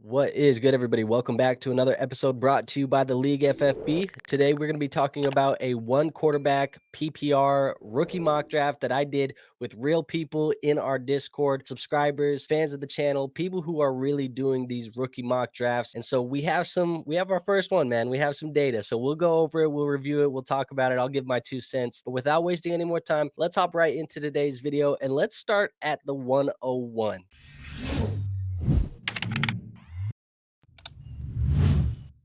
What is good, everybody? Welcome back to another episode brought to you by the League FFB. Today, we're going to be talking about a one quarterback PPR rookie mock draft that I did with real people in our Discord, subscribers, fans of the channel, people who are really doing these rookie mock drafts. And so we have our first one, man. We have some data. So we'll go over it, we'll review it, we'll talk about it. I'll give my 2 cents. But without wasting any more time, let's hop right into today's video and let's start at the 101.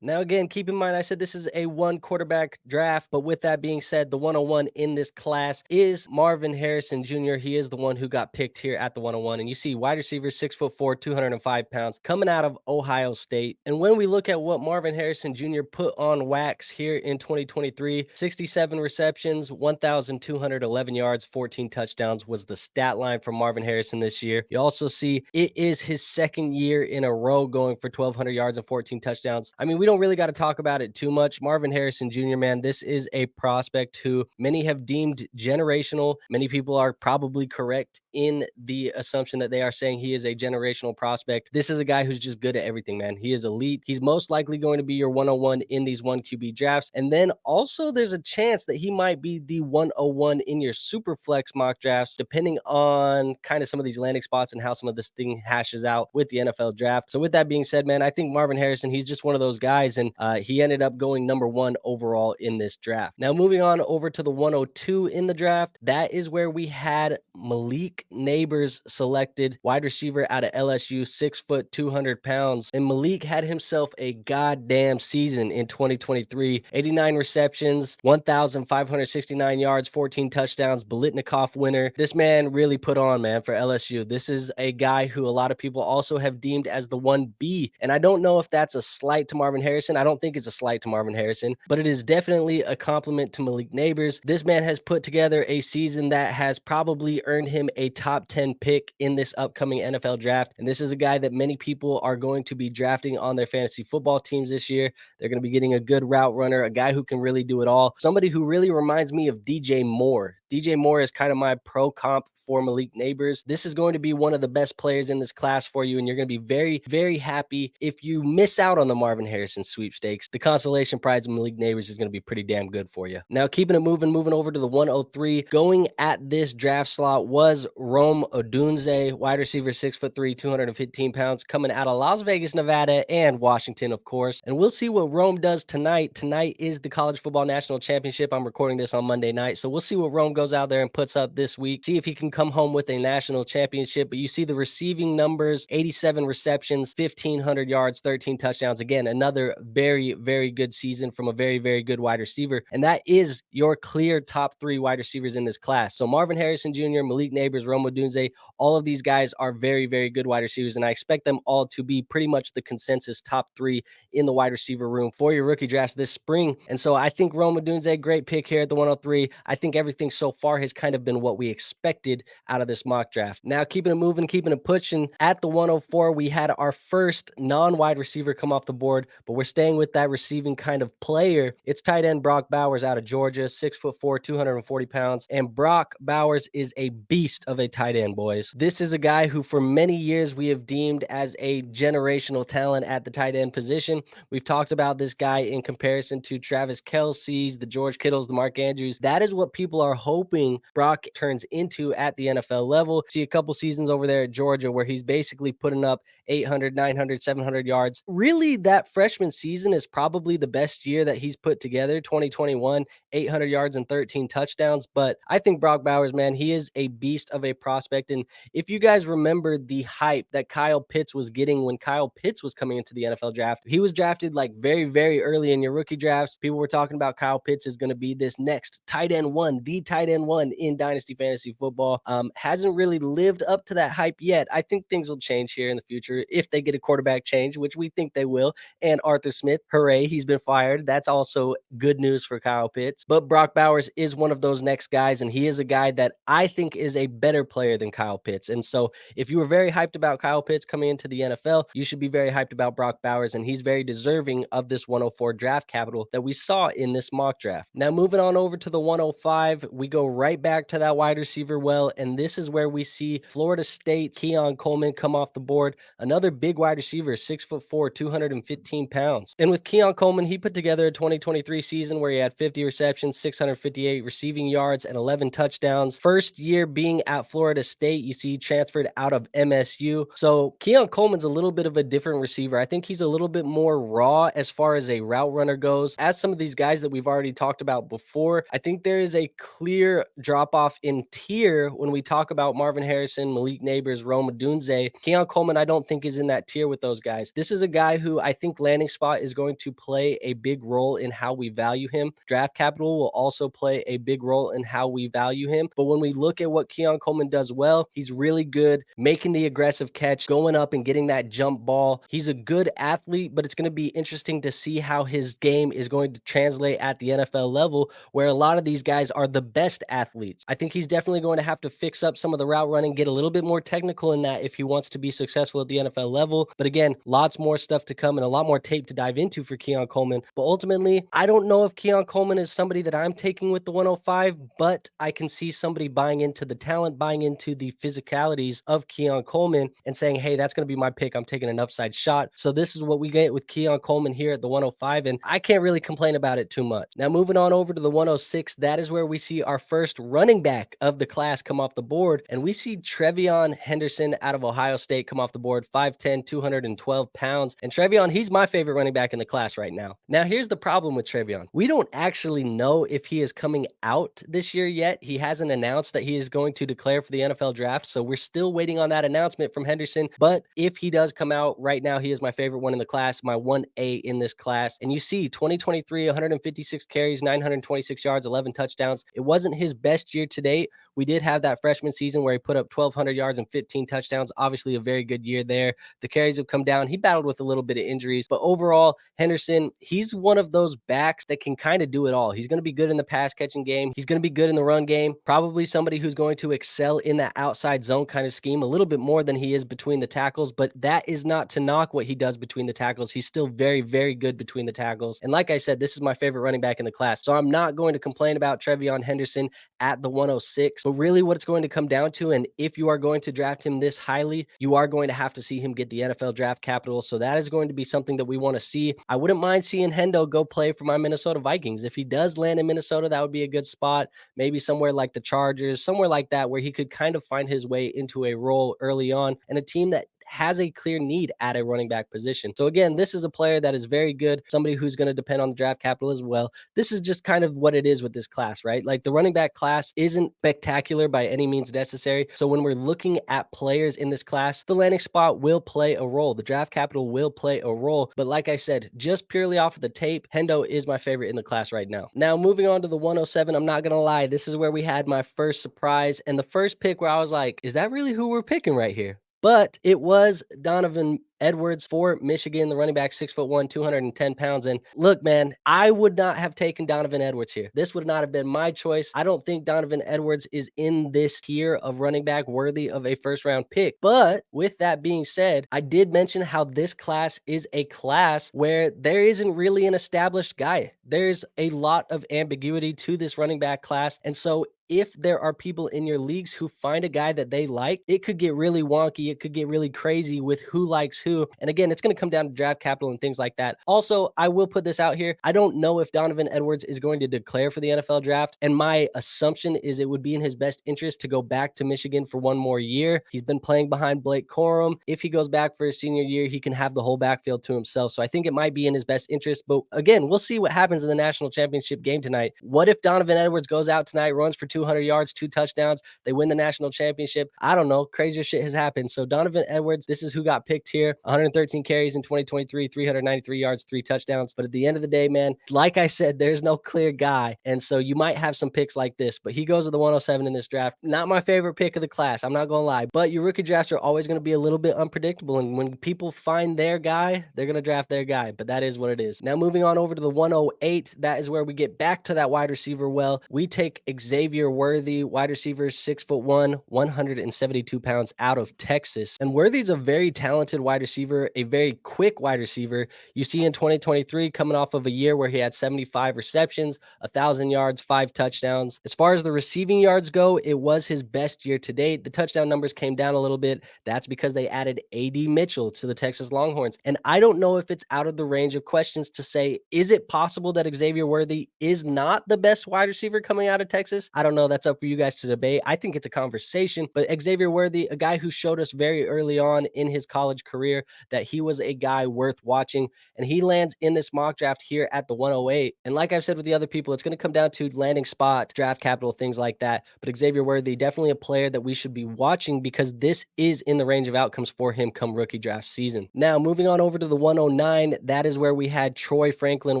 Now, again, keep in mind, I said this is a one quarterback draft, but with that being said, the 101 in this class is Marvin Harrison Jr. He is the one who got picked here at the 101. And you see wide receiver, 6'4", 205 pounds, coming out of Ohio State. And when we look at what Marvin Harrison Jr. put on wax here in 2023, 67 receptions, 1,211 yards, 14 touchdowns was the stat line for Marvin Harrison this year. You also see it is his second year in a row going for 1,200 yards and 14 touchdowns. I mean, we don't really got to talk about it too much. Marvin Harrison Jr., man, this is a prospect who many have deemed generational. Many people are probably correct in the assumption that they are saying he is a generational prospect. This is a guy who's just good at everything, man. He is elite. He's most likely going to be your 101 in these 1QB drafts. And then also there's a chance that he might be the 101 in your super flex mock drafts, depending on kind of some of these landing spots and how some of this thing hashes out with the NFL draft. So with that being said, man, I think Marvin Harrison, he's just one of those guys, and he ended up going number 1 overall in this draft. Now, moving on over to the 102 in the draft, that is where we had Malik Nabers selected, wide receiver out of LSU, 6 foot, 200 pounds. And Malik had himself a goddamn season in 2023, 89 receptions, 1,569 yards, 14 touchdowns, Biletnikoff winner. This man really put on, man, for LSU. This is a guy who a lot of people also have deemed as the 1B. And I don't know if that's a slight to Marvin Harrison. I don't think it's a slight to Marvin Harrison, but it is definitely a compliment to Malik Nabers. This man has put together a season that has probably earned him a top 10 pick in this upcoming NFL draft. And this is a guy that many people are going to be drafting on their fantasy football teams this year. They're going to be getting a good route runner, a guy who can really do it all. Somebody who really reminds me of DJ Moore. DJ Moore is kind of my pro comp for Malik Nabers. This is going to be one of the best players in this class for you, and you're going to be very, very happy if you miss out on the Marvin Harrison sweepstakes. The consolation prize of Malik Nabers is going to be pretty damn good for you. Now, keeping it moving over to the 103, going at this draft slot was Rome Odunze, wide receiver, 6'3", 215 pounds, coming out of Las Vegas, Nevada, and Washington, of course. And we'll see what Rome does tonight. Tonight is the College Football National Championship. I'm recording this on Monday night, so we'll see what Rome goes out there and puts up this week. See if he can come home with a national championship. But you see the receiving numbers, 87 receptions, 1,500 yards, 13 touchdowns. Again, another very, very good season from a very, very good wide receiver. And that is your clear top 3 wide receivers in this class. So Marvin Harrison Jr., Malik Nabers, Rome Odunze, all of these guys are very, very good wide receivers. And I expect them all to be pretty much the consensus top 3 in the wide receiver room for your rookie drafts this spring. And so I think Rome Odunze, great pick here at the 103. I think everything so far has kind of been what we expected out of this mock draft. Now, keeping it moving, keeping it pushing, at the 104, we had our first non-wide receiver come off the board, but we're staying with that receiving kind of player. It's tight end Brock Bowers out of Georgia, 6'4", 240 pounds. And Brock Bowers is a beast of a tight end, boys. This is a guy who for many years we have deemed as a generational talent at the tight end position. We've talked about this guy in comparison to Travis Kelce's, the George Kittles, the Mark Andrews. That is what people are hoping Brock turns into at the NFL level. See a couple seasons over there at Georgia where he's basically putting up 800, 900, 700 yards. Really, that freshman season is probably the best year that he's put together, 2021, 800 yards and 13 touchdowns. But I think Brock Bowers, man, he is a beast of a prospect. And if you guys remember the hype that Kyle Pitts was getting when Kyle Pitts was coming into the NFL draft, he was drafted like very, very early in your rookie drafts. People were talking about Kyle Pitts is going to be this next tight end one, the tight end one in Dynasty Fantasy Football. Hasn't really lived up to that hype yet. I think things will change here in the future if they get a quarterback change, which we think they will. And Arthur Smith, hooray, he's been fired. That's also good news for Kyle Pitts. But Brock Bowers is one of those next guys, and he is a guy that I think is a better player than Kyle Pitts. And so if you were very hyped about Kyle Pitts coming into the NFL, you should be very hyped about Brock Bowers, and he's very deserving of this 104 draft capital that we saw in this mock draft. Now, moving on over to the 105, we go right back to that wide receiver well, and this is where we see Florida State Keon Coleman come off the board. Another big wide receiver, 6'4", 215 pounds. And with Keon Coleman, he put together a 2023 season where he had 50 receptions, 658 receiving yards, and 11 touchdowns. First year being at Florida State, you see he transferred out of MSU. So Keon Coleman's a little bit of a different receiver. I think he's a little bit more raw as far as a route runner goes. As some of these guys that we've already talked about before, I think there is a clear drop off in tier when we talk about Marvin Harrison, Malik Nabers, Odunze. Keon Coleman, I don't think is in that tier with those guys. This is a guy who I think landing spot is going to play a big role in how we value him. Draft capital will also play a big role in how we value him. But when we look at what Keon Coleman does well, he's really good making the aggressive catch, going up and getting that jump ball. He's a good athlete, but it's going to be interesting to see how his game is going to translate at the NFL level, where a lot of these guys are the best athletes. I think he's definitely going to have to fix up some of the route running, get a little bit more technical in that if he wants to be successful at the NFL level. But again, lots more stuff to come and a lot more tape to dive into for Keon Coleman. But ultimately, I don't know if Keon Coleman is somebody that I'm taking with the 105, but I can see somebody buying into the talent, buying into the physicalities of Keon Coleman and saying, hey, that's going to be my pick. I'm taking an upside shot. So this is what we get with Keon Coleman here at the 105, and I can't really complain about it too much. Now, moving on over to the 106, that is where we see our first running back of the class come off the board, and we see TreVeyon Henderson out of Ohio State come off the board, 5'10", 212 pounds. And TreVeyon, he's my favorite running back in the class right now. Now, here's the problem with TreVeyon. We don't actually know if he is coming out this year yet. He hasn't announced that he is going to declare for the NFL draft, so we're still waiting on that announcement from Henderson. But if he does come out right now, he is my favorite one in the class, my 1A in this class. And you see 2023, 156 carries, 926 yards, 11 touchdowns. It wasn't his best year to date. We did have that freshman season where he put up 1,200 yards and 15 touchdowns. Obviously, a very good year there. The carries have come down. He battled with a little bit of injuries. But overall, Henderson, he's one of those backs that can kind of do it all. He's going to be good in the pass catching game. He's going to be good in the run game. Probably somebody who's going to excel in that outside zone kind of scheme a little bit more than he is between the tackles. But that is not to knock what he does between the tackles. He's still very, very good between the tackles. And like I said, this is my favorite running back in the class. So I'm not going to complain about TreVeyon Henderson at the 106. But really what it's going to come down to, and if you are going to draft him this highly, you are going to have to see him get the NFL draft capital. So that is going to be something that we want to see. I wouldn't mind seeing Hendo go play for my Minnesota Vikings. If he does land in Minnesota, that would be a good spot. Maybe somewhere like the Chargers, somewhere like that, where he could kind of find his way into a role early on and a team that has a clear need at a running back position. So again, this is a player that is very good, somebody who's going to depend on the draft capital as well. This is just kind of what it is with this class, right? Like the running back class isn't spectacular by any means necessary. So when we're looking at players in this class, the landing spot will play a role. The draft capital will play a role. But like I said, just purely off of the tape, Hendo is my favorite in the class right now. Now, moving on to the 107, I'm not going to lie. This is where we had my first surprise and the first pick where I was like, is that really who we're picking right here? But it was Donovan Edwards for Michigan, the running back, 6'1", 210 pounds. And look, man, I would not have taken Donovan Edwards here. This would not have been my choice. I don't think Donovan Edwards is in this tier of running back worthy of a first-round pick. But with that being said, I did mention how this class is a class where there isn't really an established guy. There's a lot of ambiguity to this running back class. And so if there are people in your leagues who find a guy that they like, it could get really wonky. It could get really crazy with who likes who. And again, it's going to come down to draft capital and things like that. Also, I will put this out here. I don't know if Donovan Edwards is going to declare for the NFL draft. And my assumption is it would be in his best interest to go back to Michigan for one more year. He's been playing behind Blake Corum. If he goes back for his senior year, he can have the whole backfield to himself. So I think it might be in his best interest. But again, we'll see what happens in the national championship game tonight. What if Donovan Edwards goes out tonight, runs for 200 yards, 2 touchdowns, they win the national championship? I don't know. Crazier shit has happened. So Donovan Edwards, this is who got picked here. 113 carries in 2023, 393 yards, 3 touchdowns. But at the end of the day, man, like I said, there's no clear guy. And so you might have some picks like this, but he goes to the 107 in this draft. Not my favorite pick of the class. I'm not going to lie, but your rookie drafts are always going to be a little bit unpredictable. And when people find their guy, they're going to draft their guy, but that is what it is. Now moving on over to the 108, that is where we get back to that wide receiver. Well, we take Xavier Worthy, wide receiver, 6'1", 172 pounds out of Texas. And Worthy's a very talented wide receiver, a very quick wide receiver. You see in 2023, coming off of a year where he had 75 receptions, 1,000 yards, 5 touchdowns. As far as the receiving yards go, it was his best year to date. The touchdown numbers came down a little bit. That's because they added A.D. Mitchell to the Texas Longhorns. And I don't know if it's out of the range of questions to say, is it possible that Xavier Worthy is not the best wide receiver coming out of Texas? I don't know. That's up for you guys to debate. I think it's a conversation, but Xavier Worthy, a guy who showed us very early on in his college career that he was a guy worth watching, and he lands in this mock draft here at the 108. And like I've said with the other people, it's going to come down to landing spot, draft capital, things like that. But Xavier Worthy, definitely a player that we should be watching because this is in the range of outcomes for him come rookie draft season. Now, moving on over to the 109, that is where we had Troy Franklin,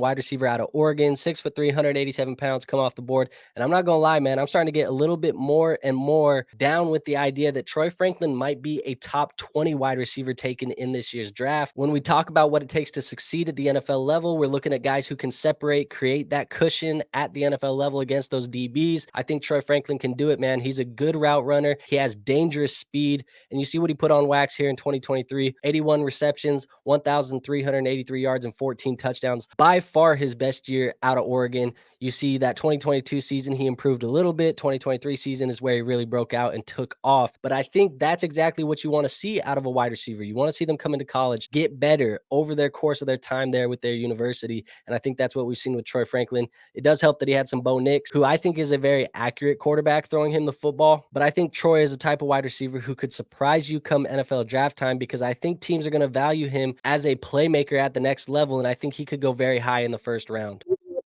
wide receiver out of Oregon, 6'3", 187 pounds, come off the board. And I'm not going to lie, man, I'm starting to get a little bit more and more down with the idea that Troy Franklin might be a top 20 wide receiver taken in this year's draft. When we talk about what it takes to succeed at the NFL level, we're looking at guys who can separate, create that cushion at the NFL level against those DBs. I think Troy Franklin can do it, man. He's a good route runner. He has dangerous speed. And you see what he put on wax here in 2023, 81 receptions, 1,383 yards, and 14 touchdowns. By far his best year out of Oregon. You see that 2022 season, he improved a little bit. 2023 season is where he really broke out and took off. But I think that's exactly what you want to see out of a wide receiver. You want to see them come into college, get better over their course of their time there with their university. And I think that's what we've seen with Troy Franklin. It does help that he had some Bo Nix, who I think is a very accurate quarterback throwing him the football. But I think Troy is a type of wide receiver who could surprise you come NFL draft time because I think teams are going to value him as a playmaker at the next level. And I think he could go very high in the first round.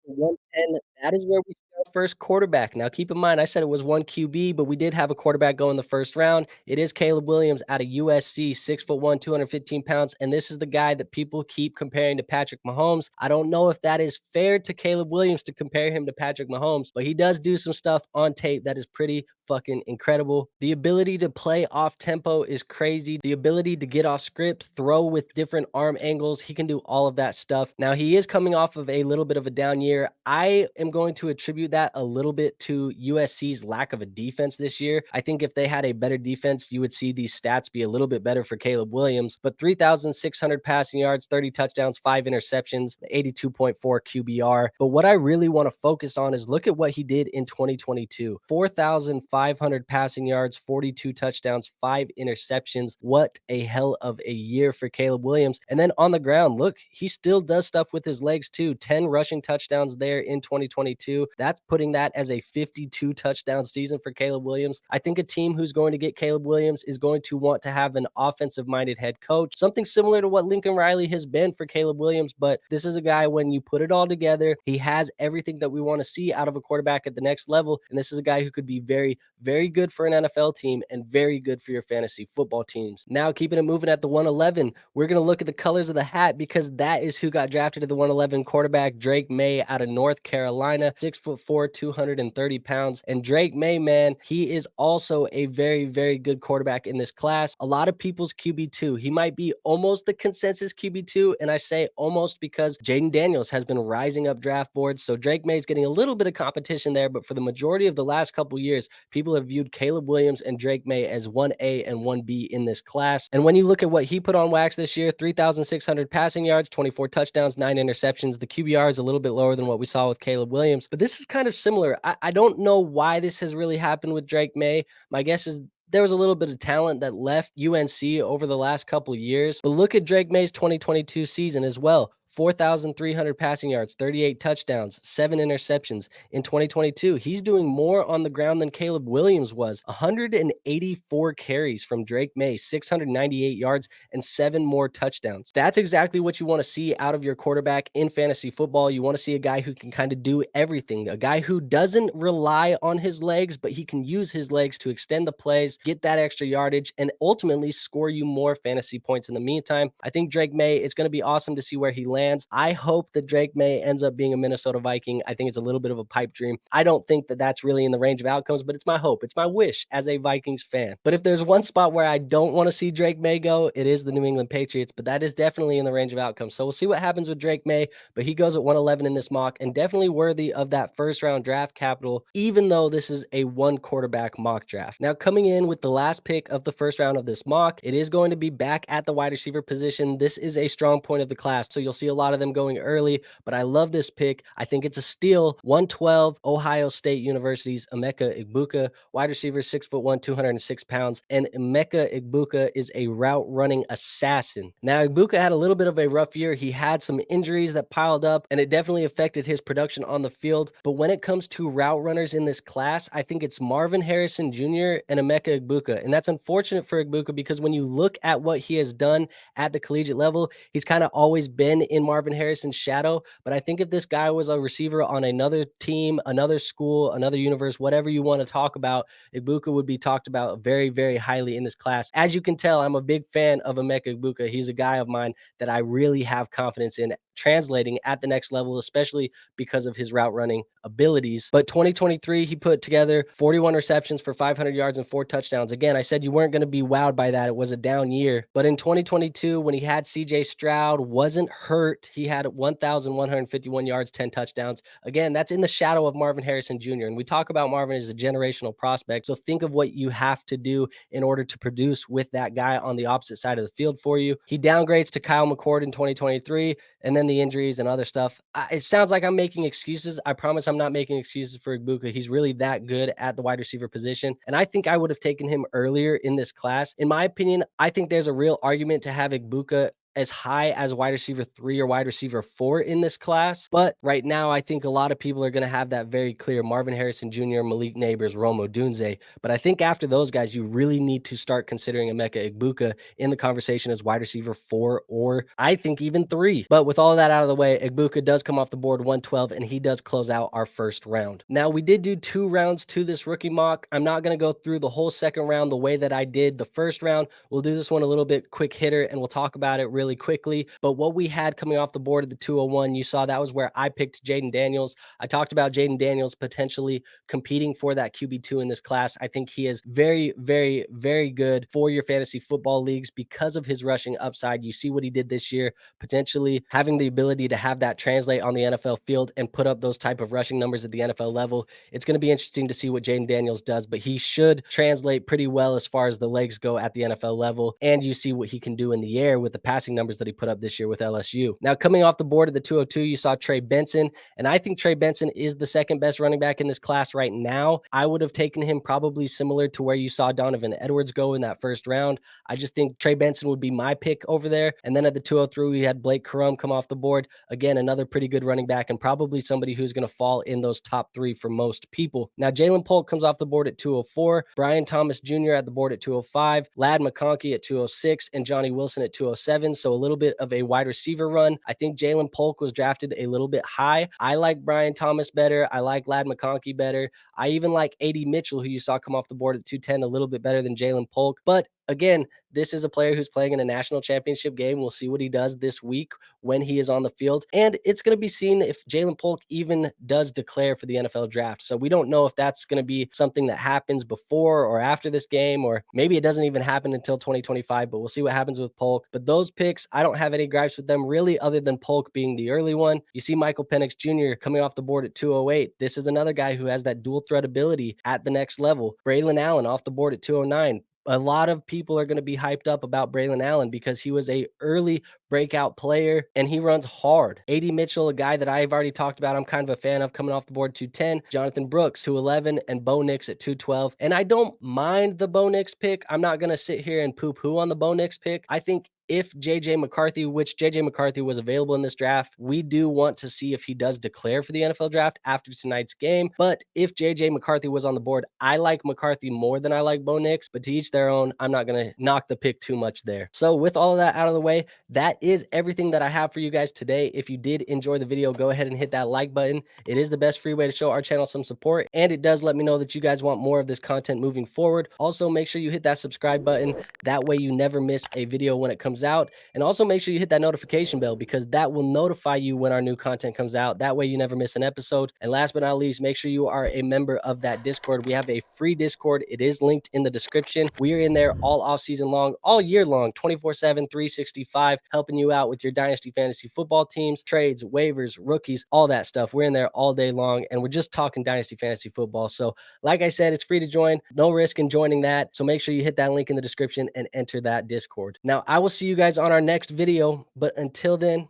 110, that is where we see our first quarterback. Now, keep in mind, I said it was 1 QB, but we did have a quarterback go in the first round. It is Caleb Williams out of USC, 6'1", 215 pounds. And this is the guy that people keep comparing to Patrick Mahomes. I don't know if that is fair to Caleb Williams to compare him to Patrick Mahomes, but he does do some stuff on tape that is pretty fucking incredible. The ability to play off tempo is crazy. The ability to get off script, throw with different arm angles, he can do all of that stuff. Now, he is coming off of a little bit of a down year. I am going to attribute that a little bit to USC's lack of a defense this year. I think if they had a better defense, you would see these stats be a little bit better for Caleb Williams. But 3,600 passing yards, 30 touchdowns, 5 interceptions, 82.4 QBR. But what I really want to focus on is look at what he did in 2022. 4,500 passing yards, 42 touchdowns, 5 interceptions. What a hell of a year for Caleb Williams. And then on the ground, look, he still does stuff with his legs too. 10 rushing touchdowns there in 2022. That's putting that as a 52 touchdown season for Caleb Williams. I think a team who's going to get Caleb Williams is going to want to have an offensive minded head coach, something similar to what Lincoln Riley has been for Caleb Williams. But this is a guy, when you put it all together, he has everything that we want to see out of a quarterback at the next level. And this is a guy who could be very, very good for an NFL team and very good for your fantasy football teams. Now, keeping it moving at the 111, we're going to look at the colors of the hat because that is who got drafted at the 111, quarterback Drake Maye out of North Carolina, 6'4", 230 pounds. And Drake Maye, man, he is also a very, very good quarterback in this class. A lot of people's QB2. He might be almost the consensus QB2, and I say almost because Jayden Daniels has been rising up draft boards. So Drake Maye is getting a little bit of competition there, but for the majority of the last couple years, people have viewed Caleb Williams and Drake Maye as 1A and 1B in this class. And when you look at what he put on wax this year, 3,600 passing yards, 24 touchdowns, 9 interceptions. The QBR is a little bit lower than what we saw with Caleb Williams, but this is kind of similar. I don't know why this has really happened with Drake Maye. My guess is there was a little bit of talent that left UNC over the last couple of years. But look at Drake Maye's 2022 season as well. 4,300 passing yards, 38 touchdowns, 7 interceptions. In 2022, he's doing more on the ground than Caleb Williams was. 184 carries from Drake Maye, 698 yards, and 7 more touchdowns. That's exactly what you want to see out of your quarterback in fantasy football. You want to see a guy who can kind of do everything, a guy who doesn't rely on his legs, but he can use his legs to extend the plays, get that extra yardage, and ultimately score you more fantasy points in the meantime. I think Drake Maye, it's going to be awesome to see where he lands. fans. I hope that Drake Maye ends up being a Minnesota Viking. I think it's a little bit of a pipe dream. I don't think that that's really in the range of outcomes, but it's my hope. It's my wish as a Vikings fan. But if there's one spot where I don't want to see Drake Maye go, it is the New England Patriots, but that is definitely in the range of outcomes. So we'll see what happens with Drake Maye, but he goes at 111 in this mock and definitely worthy of that first round draft capital, even though this is a one quarterback mock draft. Now, coming in with the last pick of the first round of this mock, it is going to be back at the wide receiver position. This is a strong point of the class, so you'll see a lot of them going early, but I love this pick. I think it's a steal. 112, Ohio State University's Emeka Egbuka, wide receiver, 6'1", 206 pounds, and Emeka Egbuka is a route running assassin. Now, Egbuka had a little bit of a rough year. He had some injuries that piled up, and it definitely affected his production on the field. But when it comes to route runners in this class, I think it's Marvin Harrison Jr. and Emeka Egbuka. And that's unfortunate for Egbuka because when you look at what he has done at the collegiate level, he's kind of always been in Marvin Harrison's shadow. But I think if this guy was a receiver on another team, another school, another universe, whatever you want to talk about, Egbuka would be talked about very, very highly in this class. As you can tell, I'm a big fan of Emeka Egbuka. He's a guy of mine that I really have confidence in translating at the next level, especially because of his route running abilities. But 2023, he put together 41 receptions for 500 yards and 4 touchdowns. Again, I said you weren't going to be wowed by that. It was a down year. But in 2022, when he had CJ Stroud, wasn't hurt, he had 1,151 yards, 10 touchdowns. Again, that's in the shadow of Marvin Harrison Jr. And we talk about Marvin as a generational prospect. So think of what you have to do in order to produce with that guy on the opposite side of the field for you. He downgrades to Kyle McCord in 2023, and then the injuries and other stuff. It sounds like I'm making excuses. I promise I'm not making excuses for Egbuka. He's really that good at the wide receiver position. And I think I would have taken him earlier in this class. In my opinion, I think there's a real argument to have Egbuka as high as wide receiver 3 or wide receiver 4 in this class. But right now, I think a lot of people are going to have that very clear: Marvin Harrison Jr., Malik Nabers, Odunze. But I think after those guys, you really need to start considering Emeka Egbuka in the conversation as wide receiver 4, or I think even 3. But with all of that out of the way, Egbuka does come off the board 112, and he does close out our first round. Now, we did do 2 rounds to this rookie mock. I'm not going to go through the whole second round the way that I did the first round. We'll do this one a little bit quick hitter, and we'll talk about it really quickly. But what we had coming off the board at the 201, you saw that was where I picked Jayden Daniels. I talked about Jayden Daniels potentially competing for that QB2 in this class. I think he is very, very, very good for your fantasy football leagues because of his rushing upside. You see what he did this year, potentially having the ability to have that translate on the NFL field and put up those type of rushing numbers at the NFL level. It's going to be interesting to see what Jayden Daniels does, but he should translate pretty well as far as the legs go at the NFL level. And you see what he can do in the air with the passing numbers that he put up this year with LSU. Now, coming off the board at the 202, you saw Trey Benson, and I think Trey Benson is the second best running back in this class right now. I would have taken him probably similar to where you saw Donovan Edwards go in that first round. I just think Trey Benson would be my pick over there. And then at the 203, we had Blake Corum come off the board. Again, another pretty good running back and probably somebody who's going to fall in those top 3 for most people. Now, Jalen Polk comes off the board at 204, Brian Thomas Jr. at the board at 205, Lad McConkey at 206, and Johnny Wilson at 207. So a little bit of a wide receiver run. I think Jalen Polk was drafted a little bit high. I like Brian Thomas better. I like Lad McConkey better. I even like A.D. Mitchell, who you saw come off the board at 210, a little bit better than Jalen Polk. But again, this is a player who's playing in a national championship game. We'll see what he does this week when he is on the field. And it's going to be seen if Jalen Polk even does declare for the NFL draft. So we don't know if that's going to be something that happens before or after this game, or maybe it doesn't even happen until 2025, but we'll see what happens with Polk. But those picks, I don't have any gripes with them really, other than Polk being the early one. You see Michael Penix Jr. coming off the board at 208. This is another guy who has that dual threat ability at the next level. Braelon Allen off the board at 209. A lot of people are going to be hyped up about Braelon Allen because he was a early breakout player and he runs hard. A.D. Mitchell, a guy that I've already talked about, I'm kind of a fan of, coming off the board 210. Jonathon Brooks, 211, and Bo Nix at 212. And I don't mind the Bo Nix pick. I'm not going to sit here and poo-poo on the Bo Nix pick. I think if JJ McCarthy, which JJ McCarthy was available in this draft, we do want to see if he does declare for the NFL draft after tonight's game. But if JJ McCarthy was on the board, I like McCarthy more than I like Bo Nix, but to each their own. I'm not going to knock the pick too much there. So with all of that out of the way, that is everything that I have for you guys today. If you did enjoy the video, go ahead and hit that like button. It is the best free way to show our channel some support, and it does let me know that you guys want more of this content moving forward. Also, make sure you hit that subscribe button. That way you never miss a video when it comes comes out. And also make sure you hit that notification bell because that will notify you when our new content comes out. That way you never miss an episode. And last but not least, make sure you are a member of that Discord. We have a free Discord. It is linked in the description. We are in there all off season long, all year long, 24/7, 365, helping you out with your Dynasty fantasy football teams, trades, waivers, rookies, all that stuff. We're in there all day long, and we're just talking Dynasty fantasy football. So like I said, it's free to join. No risk in joining that. So make sure you hit that link in the description and enter that Discord. Now, I will see you guys on our next video, but until then,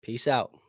peace out.